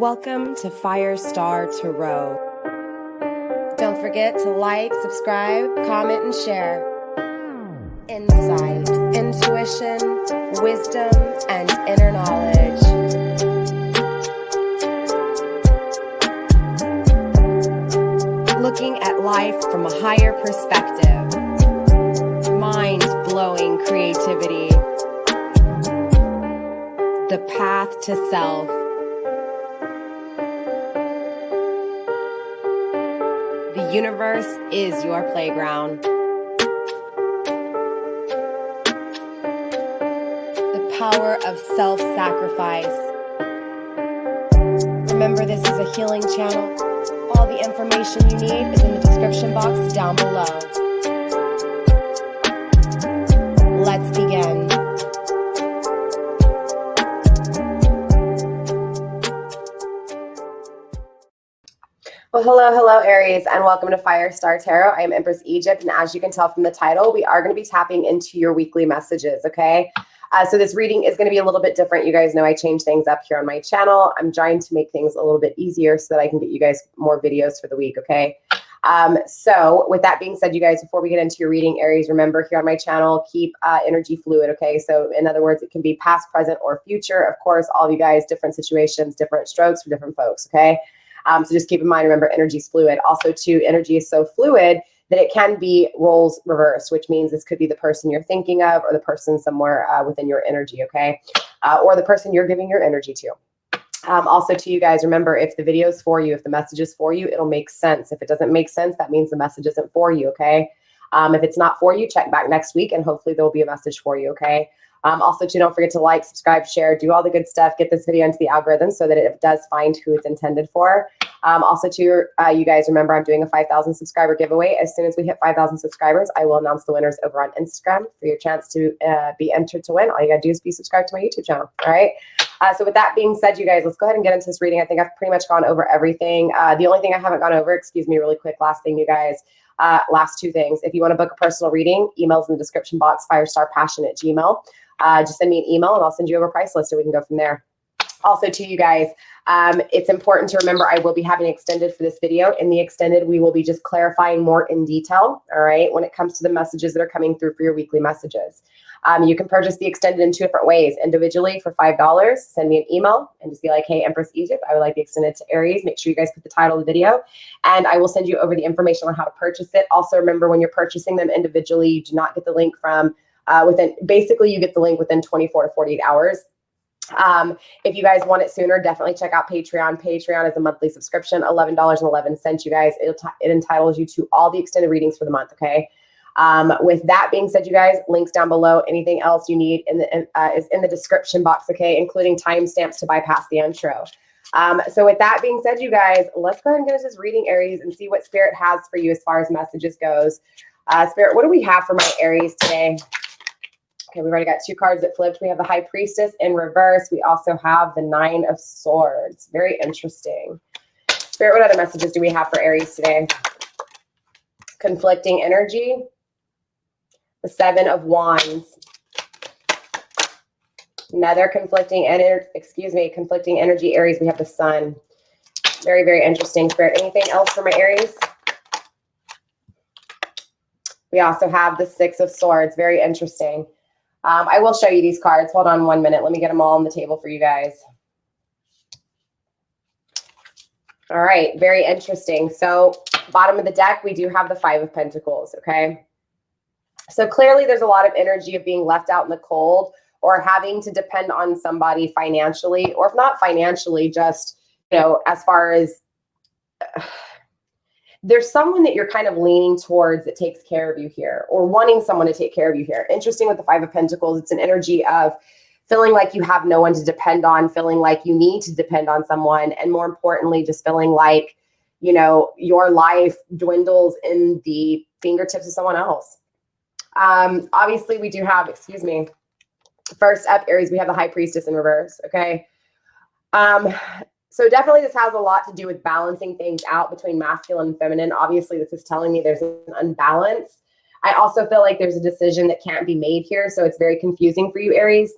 Welcome to FireStar Tarot. Don't forget to like, subscribe, comment, and share. Insight, intuition, wisdom, and inner knowledge. Looking at life from a higher perspective. Mind-blowing creativity. The path to self. The universe is your playground. The power of self-sacrifice. Remember, this is a healing channel. All the information you need is in the description box down below. Let's begin. Well, hello, Aries, and welcome to FireStar Tarot. I am Empress Egypt, and as you can tell from the title, we are going to be tapping into your weekly messages, okay? So this reading is going to be a little bit different. You guys know I change things up here on my channel. I'm trying to make things a little bit easier so that I can get you guys more videos for the week, okay? So with that being said, you guys, before we get into your reading, Aries, remember here on my channel, keep energy fluid, okay? So in other words, it can be past, present, or future. Of course, all of you guys, different situations, different strokes for different folks, okay? So just keep in mind, remember, energy is fluid. Also, too, energy is so fluid that it can be roles reversed, which means this could be the person you're thinking of or the person somewhere within your energy, okay? Or the person you're giving your energy to. Also, to you guys, remember, if the video is for you, if the message is for you, it'll make sense. If it doesn't make sense, that means the message isn't for you, okay? If it's not for you, check back next week, and hopefully there'll be a message for you, okay? Also, too, don't forget to like, subscribe, share, do all the good stuff. Get this video into the algorithm so that it does find who it's intended for. Also, too, you guys, remember, I'm doing a 5,000 subscriber giveaway. As soon as we hit 5,000 subscribers, I will announce the winners over on Instagram for your chance to be entered to win. All you got to do is be subscribed to my YouTube channel, all right? So with that being said, you guys, let's go ahead and get into this reading. I think I've pretty much gone over everything. The only thing I haven't gone over, excuse me, really quick, last thing, you guys, last two things. If you want to book a personal reading, emails in the description box, FireStarPassion@gmail.com. Just send me an email and I'll send you over a price list and we can go from there. Also, to you guys, it's important to remember I will be having extended for this video. In the extended, we will be just clarifying more in detail, all right, when it comes to the messages that are coming through for your weekly messages. You can purchase the extended in two different ways. Individually for $5, send me an email and just be like, hey, Empress Egypt, I would like the extended to Aries. Make sure you guys put the title of the video and I will send you over the information on how to purchase it. Also, remember, when you're purchasing them individually, you do not get the link from basically you get the link within 24 to 48 hours. If you guys want it sooner, definitely check out Patreon. Patreon is a monthly subscription, $11.11, you guys. It entitles you to all the extended readings for the month, okay? With that being said, you guys, links down below. Anything else you need is in the description box, okay, including timestamps to bypass the intro. So with that being said, you guys, let's go ahead and get into this reading, Aries, and see what Spirit has for you as far as messages goes. Spirit, what do we have for my Aries today? Okay, we've already got two cards that flipped. We have the High Priestess in reverse. We also have the Nine of Swords. Very interesting. Spirit, what other messages do we have for Aries today? Conflicting energy. The Seven of Wands. Another conflicting energy, Aries. We have the Sun. Very, very interesting, Spirit. Anything else for my Aries? We also have the Six of Swords. Very interesting. I will show you these cards. Hold on 1 minute. Let me get them all on the table for you guys. All right. Very interesting. So bottom of the deck, we do have the Five of Pentacles. Okay. So clearly there's a lot of energy of being left out in the cold or having to depend on somebody financially, or if not financially, just, you know, as far as there's someone that you're kind of leaning towards that takes care of you here, or wanting someone to take care of you here. Interesting with the Five of Pentacles, it's an energy of feeling like you have no one to depend on, feeling like you need to depend on someone, and more importantly, just feeling like, you know, your life dwindles in the fingertips of someone else. Obviously, we do have, first up, Aries, we have the High Priestess in reverse, okay? So definitely this has a lot to do with balancing things out between masculine and feminine. Obviously, this is telling me there's an unbalance. I also feel like there's a decision that can't be made here, so it's very confusing for you, Aries.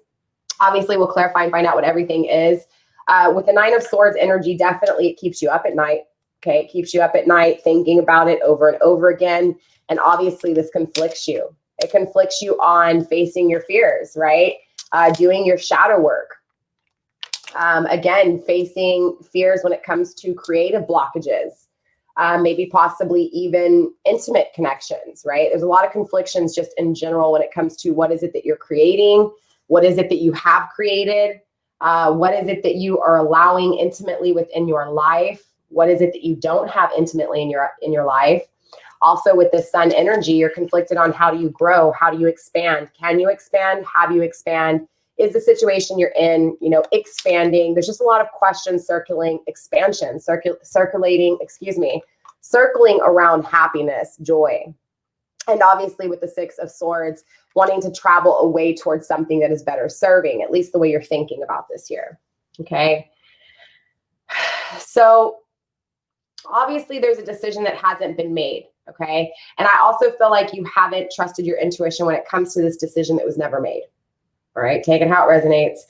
Obviously, we'll clarify and find out what everything is. With the Nine of Swords energy, definitely it keeps you up at night. Okay, it keeps you up at night thinking about it over and over again. And obviously this conflicts you. It conflicts you on facing your fears, right? Doing your shadow work. Again, facing fears when it comes to creative blockages. Maybe possibly even intimate connections, right? There's a lot of conflictions just in general when it comes to what is it that you're creating? What is it that you have created? What is it that you are allowing intimately within your life? What is it that you don't have intimately in your life? Also with the sun energy, you're conflicted on how do you grow? How do you expand? Can you expand? Have you expand? Is the situation you're in, you know, expanding? There's just a lot of questions circling expansion, circling around happiness, joy. And obviously with the Six of Swords, wanting to travel away towards something that is better serving, at least the way you're thinking about this here. Okay. So obviously there's a decision that hasn't been made. Okay. And I also feel like you haven't trusted your intuition when it comes to this decision that was never made. All right. Take it how it resonates.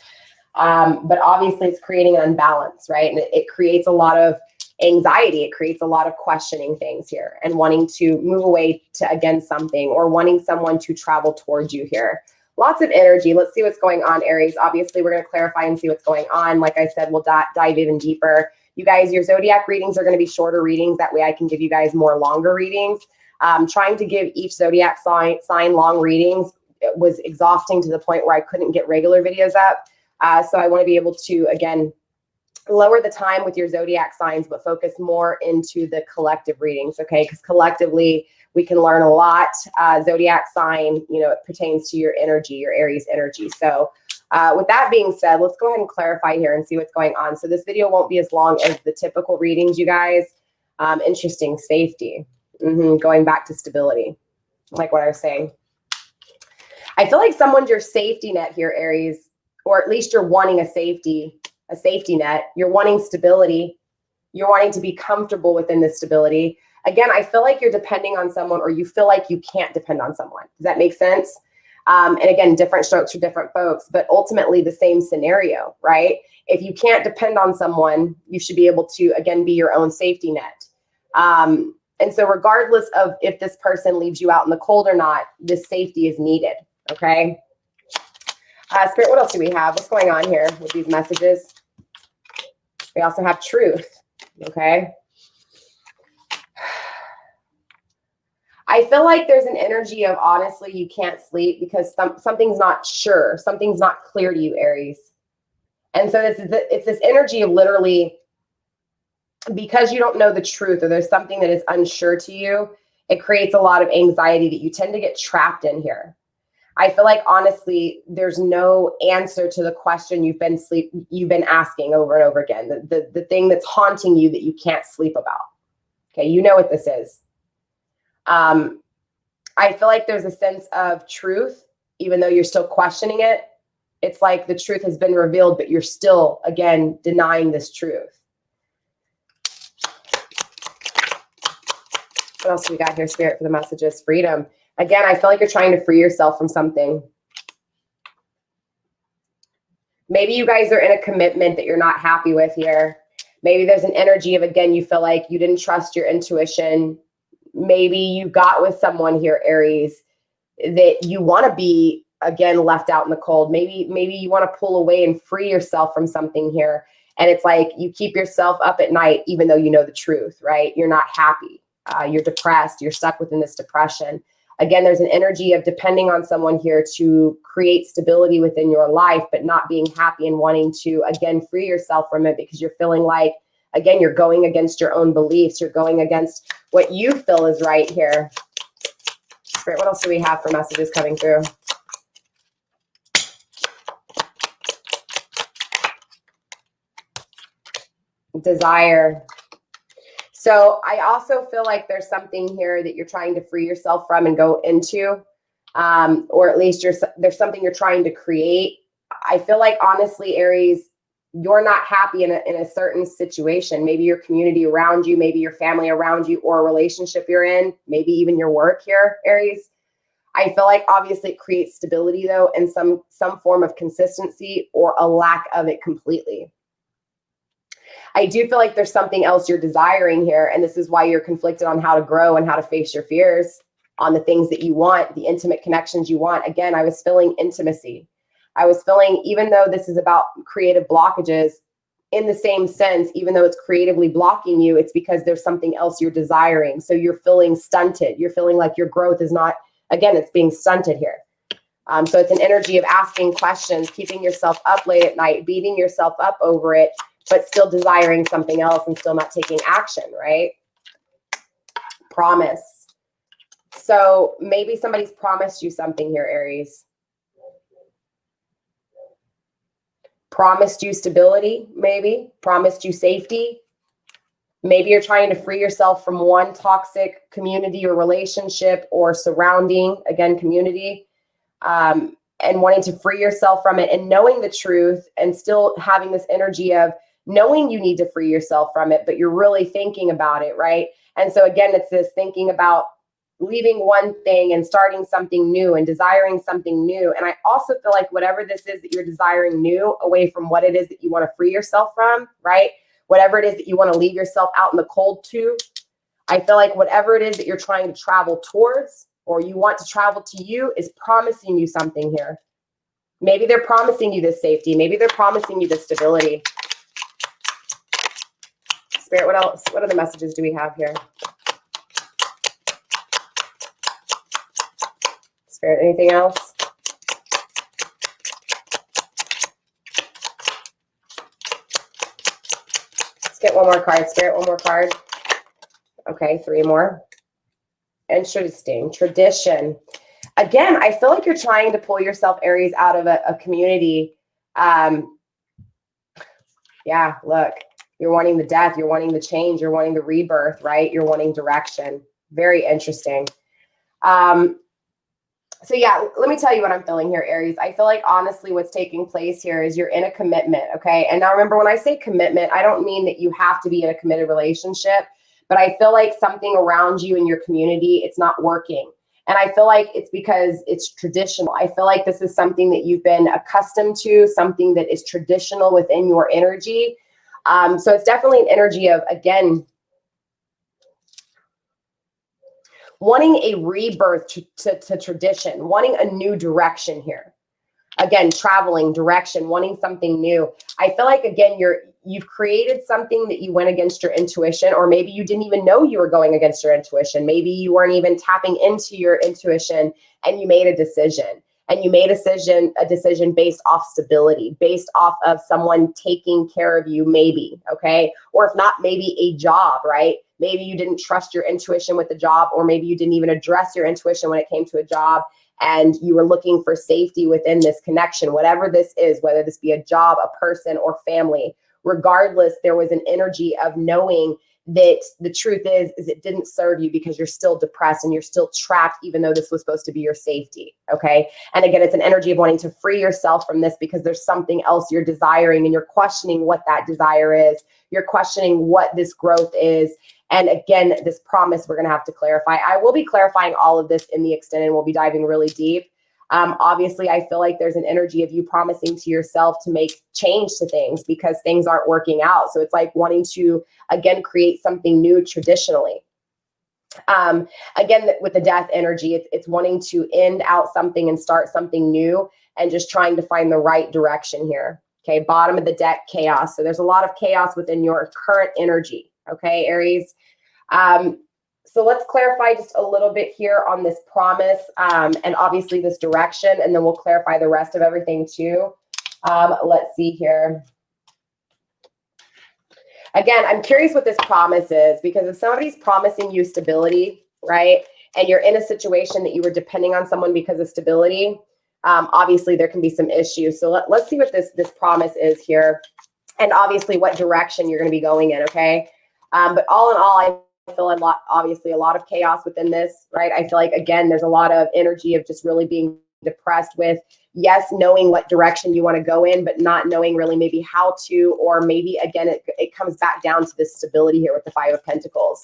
But obviously it's creating an unbalance, right? And it creates a lot of anxiety. It creates a lot of questioning things here and wanting to move away to against something or wanting someone to travel towards you here. Lots of energy. Let's see what's going on, Aries. Obviously, we're going to clarify and see what's going on. Like I said, we'll dive even deeper. You guys, your zodiac readings are going to be shorter readings. That way I can give you guys more longer readings. Trying to give each zodiac sign long readings was exhausting to the point where I couldn't get regular videos up. So I want to be able to, again, lower the time with your zodiac signs, but focus more into the collective readings, okay? Because collectively, we can learn a lot. Zodiac sign, you know, it pertains to your energy, your Aries energy. So with that being said, let's go ahead and clarify here and see what's going on. So this video won't be as long as the typical readings, you guys. Interesting, safety. Going back to stability, like what I was saying. I feel like someone's your safety net here, Aries, or at least you're wanting a safety net. You're wanting stability. You're wanting to be comfortable within the stability. Again, I feel like you're depending on someone, or you feel like you can't depend on someone. Does that make sense? And again, different strokes for different folks, but ultimately the same scenario, right? If you can't depend on someone, you should be able to, again, be your own safety net. And so regardless of if this person leaves you out in the cold or not, this safety is needed, okay? Spirit, what else do we have? What's going on here with these messages? We also have truth, okay? I feel like there's an energy of, honestly, you can't sleep because something's not sure. Something's not clear to you, Aries. And so it's this energy of literally, because you don't know the truth or there's something that is unsure to you, it creates a lot of anxiety that you tend to get trapped in here. I feel like, honestly, there's no answer to the question you've been asking over and over again. The thing that's haunting you that you can't sleep about. Okay, you know what this is. I feel like there's a sense of truth, even though you're still questioning it. It's like the truth has been revealed, but you're still, again, denying this truth. What else do we got here, Spirit, for the messages? Freedom. Again, I feel like you're trying to free yourself from something. Maybe you guys are in a commitment that you're not happy with here. Maybe there's an energy of, again, you feel like you didn't trust your intuition. Maybe you got with someone here, Aries, that you want to be, again, left out in the cold. Maybe you want to pull away and free yourself from something here. And it's like you keep yourself up at night, even though you know the truth, right? You're not happy. You're depressed. You're stuck within this depression. Again, there's an energy of depending on someone here to create stability within your life, but not being happy and wanting to, again, free yourself from it because you're feeling like, again, you're going against your own beliefs. You're going against what you feel is right here. Spirit, what else do we have for messages coming through? Desire. So I also feel like there's something here that you're trying to free yourself from and go into, or at least there's something you're trying to create. I feel like, honestly, Aries, you're not happy in a certain situation. Maybe your community around you, maybe your family around you, or a relationship you're in, maybe even your work here, Aries. I feel like, obviously, it creates stability, though, and some form of consistency or a lack of it completely. I do feel like there's something else you're desiring here. And this is why you're conflicted on how to grow and how to face your fears on the things that you want, the intimate connections you want. Again, I was feeling intimacy. I was feeling, even though this is about creative blockages, in the same sense, even though it's creatively blocking you, it's because there's something else you're desiring. So you're feeling stunted. You're feeling like your growth is not, again, it's being stunted here. So it's an energy of asking questions, keeping yourself up late at night, beating yourself up over it, but still desiring something else and still not taking action, right? Promise. So maybe somebody's promised you something here, Aries. Promised you stability, maybe. Promised you safety. Maybe you're trying to free yourself from one toxic community or relationship or surrounding, again, community, and wanting to free yourself from it and knowing the truth and still having this energy of knowing you need to free yourself from it, but you're really thinking about it, right? And so again, it's this thinking about leaving one thing and starting something new and desiring something new. And I also feel like whatever this is that you're desiring new, away from what it is that you want to free yourself from, right? Whatever it is that you want to leave yourself out in the cold to, I feel like whatever it is that you're trying to travel towards or you want to travel to you is promising you something here. Maybe they're promising you this safety. Maybe they're promising you this stability. Spirit, what else? What other messages do we have here? Spirit, anything else? Let's get one more card. Spirit, one more card. Okay, 3 more. Interesting. Tradition. Again, I feel like you're trying to pull yourself, Aries, out of a community. Yeah, look, you're wanting the death. You're wanting the change. You're wanting the rebirth, right? You're wanting direction. Very interesting. So yeah, let me tell you what I'm feeling here, Aries. I feel like honestly what's taking place here is you're in a commitment, okay? And now remember, when I say commitment, I don't mean that you have to be in a committed relationship, but I feel like something around you in your community, it's not working. And I feel like it's because it's traditional. I feel like this is something that you've been accustomed to, something that is traditional within your energy. So it's definitely an energy of, again, wanting a rebirth to tradition, wanting a new direction here. Again, traveling, direction, wanting something new. I feel like, again, you've created something that you went against your intuition, or maybe you didn't even know you were going against your intuition. Maybe you weren't even tapping into your intuition and you made a decision. And you made a decision based off stability, based off of someone taking care of you, maybe, okay? Or if not, maybe a job, right? Maybe you didn't trust your intuition with the job, or maybe you didn't even address your intuition when it came to a job, and you were looking for safety within this connection, whatever this is, whether this be a job, a person, or family. Regardless, there was an energy of knowing that the truth is it didn't serve you because you're still depressed and you're still trapped, even though this was supposed to be your safety, okay? And again, it's an energy of wanting to free yourself from this because there's something else you're desiring and you're questioning what that desire is. You're questioning what this growth is. And again, this promise we're going to have to clarify. I will be clarifying all of this in the extended. We'll be diving really deep. Obviously, I feel like there's an energy of you promising to yourself to make change to things because things aren't working out. So it's like wanting to, again, create something new traditionally. Again, with the death energy, it's wanting to end out something and start something new and just trying to find the right direction here. Okay, bottom of the deck, chaos. So there's a lot of chaos within your current energy. Okay, Aries. So let's clarify just a little bit here on this promise and obviously this direction, and then we'll clarify the rest of everything too. Let's see here. Again, I'm curious what this promise is, because if somebody's promising you stability, right, and you're in a situation that you were depending on someone because of stability, obviously there can be some issues. So let's see what this promise is here, and obviously what direction you're going to be going in, okay? But all in all, I feel obviously a lot of chaos within this, right? I feel like, again, there's a lot of energy of just really being depressed with, yes, knowing what direction you want to go in, but not knowing really maybe how to, or maybe, again, it comes back down to this stability here with the 5 of Pentacles.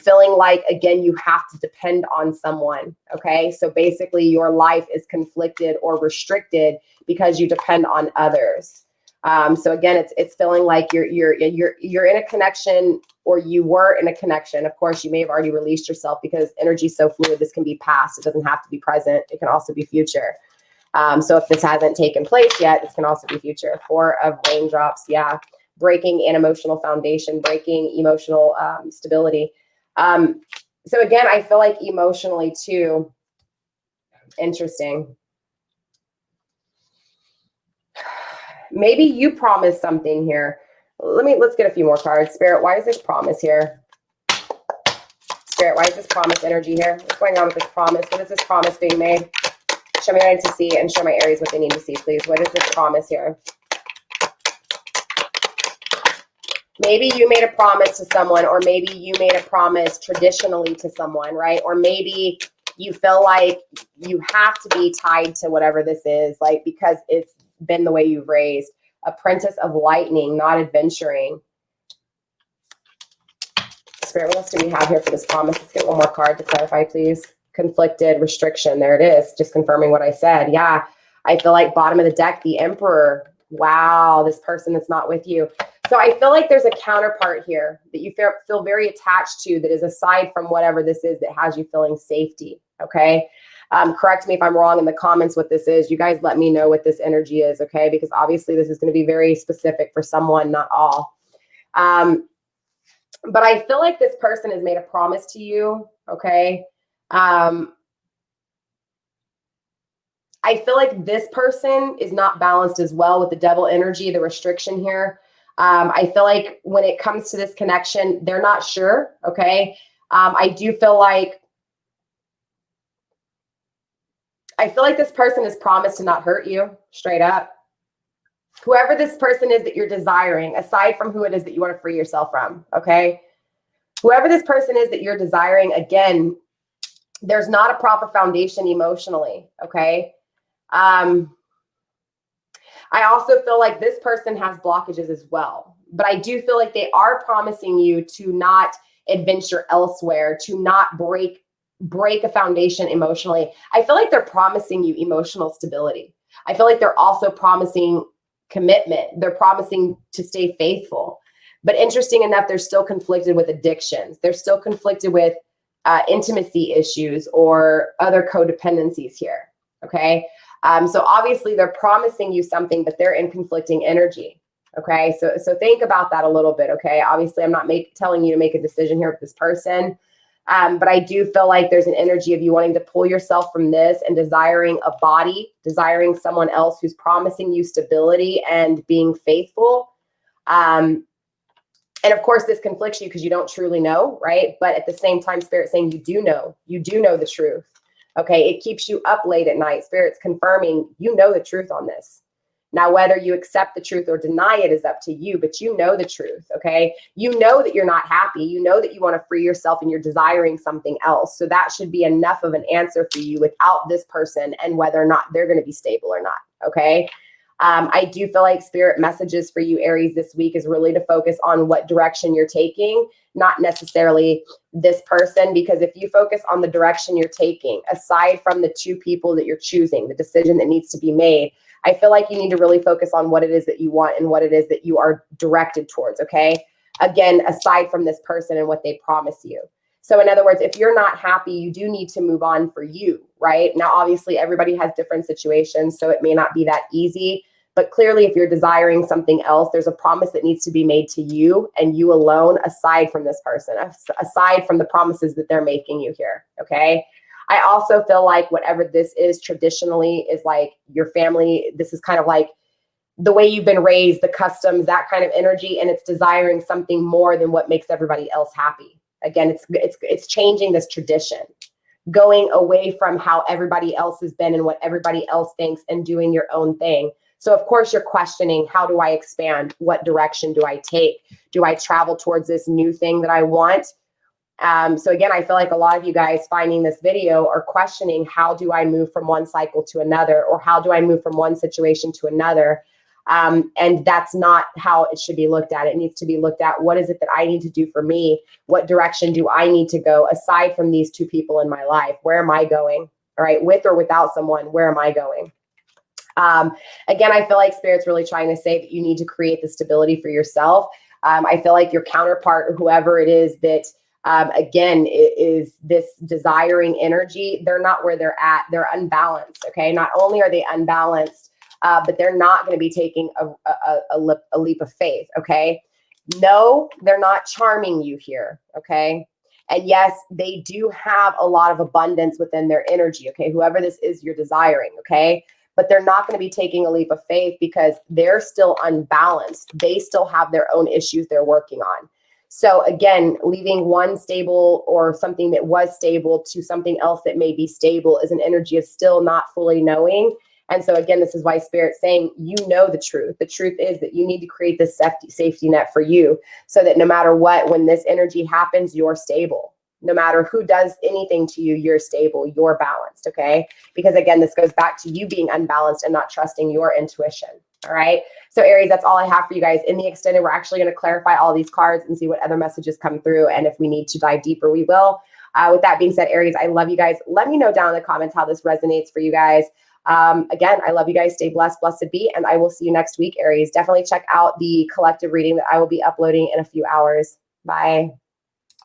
Feeling like, again, you have to depend on someone, okay? So basically your life is conflicted or restricted because you depend on others. So again, it's feeling like you're in a connection, or you were in a connection. Of course, you may have already released yourself, because energy is so fluid. This can be past. It doesn't have to be present. It can also be future. So if this hasn't taken place yet, this can also be future. 4 of raindrops. Yeah. Breaking an emotional foundation, breaking emotional stability. So again, I feel like emotionally too, interesting. Maybe you promised something here. Let's get a few more cards. Spirit, why is this promise here? Spirit, why is this promise energy here? What's going on with this promise? What is this promise being made? Show me what I need to see, and show my Aries what they need to see, please. What is this promise here? Maybe you made a promise to someone, or maybe you made a promise traditionally to someone, right? Or maybe you feel like you have to be tied to whatever this is, like, because it's been the way you've raised. Apprentice of lightning, not adventuring. Spirit, what else do we have here for this promise? Let's get one more card to clarify, please. Conflicted, restriction. There it is. Just confirming what I said. Yeah. I feel like bottom of the deck, the Emperor. Wow. This person that's not with you. So I feel like there's a counterpart here that you feel very attached to, that is aside from whatever this is that has you feeling safety. Okay. Correct me if I'm wrong in the comments what this is. You guys let me know what this energy is. Okay. Because obviously this is going to be very specific for someone, not all. But I feel like this person has made a promise to you. Okay. I feel like this person is not balanced as well with the devil energy, the restriction here. I feel like when it comes to this connection, they're not sure. Okay. I feel like this person has promised to not hurt you, straight up. Whoever this person is that you're desiring, aside from who it is that you want to free yourself from. Okay. Whoever this person is that you're desiring, again, there's not a proper foundation emotionally. Okay. I also feel like this person has blockages as well, but I do feel like they are promising you to not adventure elsewhere, to not break a foundation emotionally. I feel like they're promising you emotional stability. I feel like they're also promising commitment. They're promising to stay faithful. But interesting enough, they're still conflicted with addictions. They're still conflicted with intimacy issues or other codependencies here. Okay. So obviously they're promising you something, but they're in conflicting energy. Okay. So think about that a little bit. Okay. Obviously I'm not telling you to make a decision here with this person. But I do feel like there's an energy of you wanting to pull yourself from this and desiring a body, desiring someone else who's promising you stability and being faithful. And of course this conflicts you because you don't truly know, right? But at the same time, Spirit saying you do know the truth. Okay, it keeps you up late at night. Spirit's confirming you know the truth on this. Now, whether you accept the truth or deny it is up to you, but you know the truth, okay? You know that you're not happy. You know that you want to free yourself and you're desiring something else. So that should be enough of an answer for you without this person and whether or not they're going to be stable or not, okay? I do feel like Spirit messages for you, Aries, this week is really to focus on what direction you're taking, not necessarily this person, because if you focus on the direction you're taking, aside from the two people that you're choosing, the decision that needs to be made, I feel like you need to really focus on what it is that you want and what it is that you are directed towards, okay? Again, aside from this person and what they promise you. So in other words, if you're not happy, you do need to move on for you, right? Now, obviously, everybody has different situations, so it may not be that easy. But clearly, if you're desiring something else, there's a promise that needs to be made to you and you alone, aside from this person, aside from the promises that they're making you here, okay? I also feel like whatever this is traditionally is like your family. This is kind of like the way you've been raised, the customs, that kind of energy, and it's desiring something more than what makes everybody else happy. Again, it's changing this tradition, going away from how everybody else has been and what everybody else thinks and doing your own thing. So of course you're questioning, how do I expand? What direction do I take? Do I travel towards this new thing that I want? So again, I feel like a lot of you guys finding this video are questioning, how do I move from one cycle to another? Or how do I move from one situation to another? And that's not how it should be looked at. It needs to be looked at, what is it that I need to do for me? What direction do I need to go aside from these two people in my life? Where am I going? All right, with or without someone, where am I going? Again, I feel like Spirit's really trying to say that you need to create the stability for yourself. I feel like your counterpart, whoever it is that, again, is this desiring energy, they're not where they're at. They're unbalanced, okay? Not only are they unbalanced, but they're not going to be taking a leap of faith, okay? No, they're not charming you here, okay? And yes, they do have a lot of abundance within their energy, okay? Whoever this is you're desiring, okay? But they're not going to be taking a leap of faith because they're still unbalanced. They still have their own issues they're working on. So again, leaving one stable or something that was stable to something else that may be stable is an energy of still not fully knowing. And so again, this is why Spirit's saying, you know the truth. The truth is that you need to create this safety net for you so that no matter what, when this energy happens, you're stable. No matter who does anything to you, you're stable, you're balanced, okay? Because again, this goes back to you being unbalanced and not trusting your intuition, all right? So Aries, that's all I have for you guys. In the extended, we're actually going to clarify all these cards and see what other messages come through. And if we need to dive deeper, we will. With that being said, Aries, I love you guys. Let me know down in the comments how this resonates for you guys. Again, I love you guys. Stay blessed, blessed be, and I will see you next week, Aries. Definitely check out the collective reading that I will be uploading in a few hours. Bye.